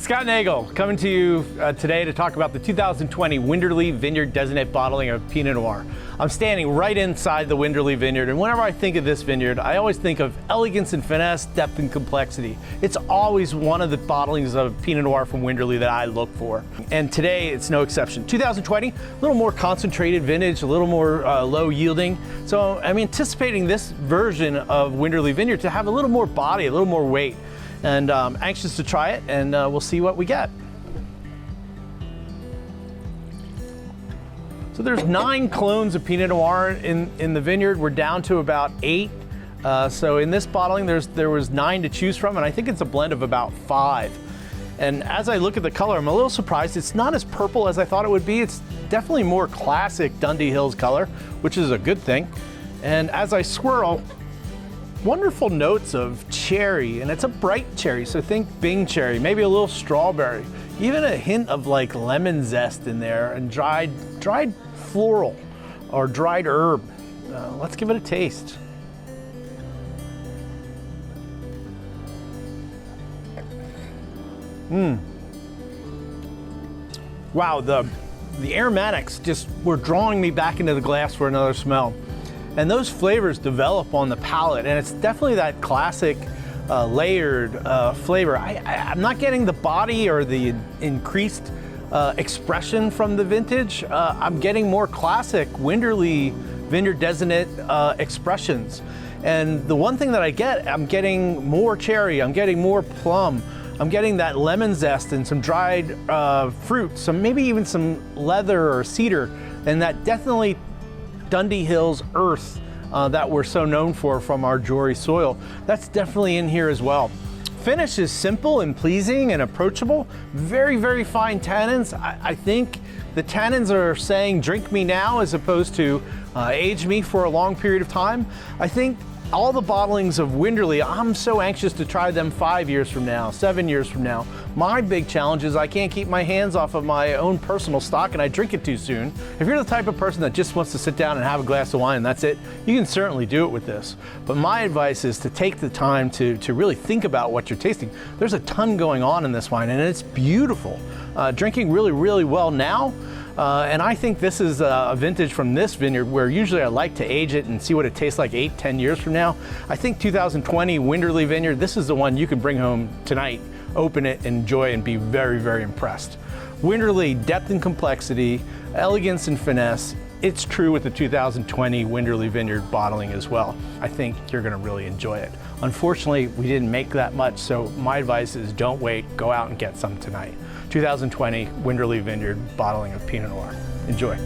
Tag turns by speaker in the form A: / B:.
A: Scott Nagle coming to you today to talk about the 2020 Winderlea Vineyard Designate bottling of Pinot Noir. I'm standing right inside the Winderlea Vineyard, and whenever I think of this vineyard, I always think of elegance and finesse, depth and complexity. It's always one of the bottlings of Pinot Noir from Winderlea that I look for. And today, it's no exception. 2020, a little more concentrated vintage, a little more low yielding. So I'm anticipating this version of Winderlea Vineyard to have a little more body, a little more weight. And I'm anxious to try it, and we'll see what we get. So there's 9 clones of Pinot Noir in the vineyard. We're down to about 8. So in this bottling, there was 9 to choose from, and I think it's a blend of about 5. And as I look at the color, I'm a little surprised. It's not as purple as I thought it would be. It's definitely more classic Dundee Hills color, which is a good thing. And as I swirl, wonderful notes of cherry, and it's a bright cherry, so think Bing cherry, maybe a little strawberry, even a hint of like lemon zest in there, and dried floral or dried herb. Let's give it a taste. Wow, the aromatics just were drawing me back into the glass for another smell. And those flavors develop on the palate, and it's definitely that classic layered flavor. I'm not getting the body or the increased expression from the vintage. I'm getting more classic Winderlea Vineyard Designate expressions. And the one thing that I get, I'm getting more cherry, I'm getting more plum, I'm getting that lemon zest and some dried fruit, maybe even some leather or cedar, and that definitely Dundee Hills earth that we're so known for from our Jory soil. That's definitely in here as well. Finish is simple and pleasing and approachable. Very, very fine tannins. I think the tannins are saying drink me now as opposed to age me for a long period of time. I think all the bottlings of Winderlea, I'm so anxious to try them 5 years from now, 7 years from now. My big challenge is I can't keep my hands off of my own personal stock and I drink it too soon. If you're the type of person that just wants to sit down and have a glass of wine and that's it, you can certainly do it with this. But my advice is to take the time to really think about what you're tasting. There's a ton going on in this wine and it's beautiful. Drinking really, really well now. And I think this is a vintage from this vineyard where usually I like to age it and see what it tastes like 8-10 years from now. I think 2020 Winderlea Vineyard, this is the one you can bring home tonight, open it, enjoy, and be very, very impressed. Winderlea, depth and complexity, elegance and finesse. It's true with the 2020 Winderlea Vineyard bottling as well. I think you're gonna really enjoy it. Unfortunately, we didn't make that much, so my advice is don't wait, go out and get some tonight. 2020 Winderlea Vineyard bottling of Pinot Noir. Enjoy.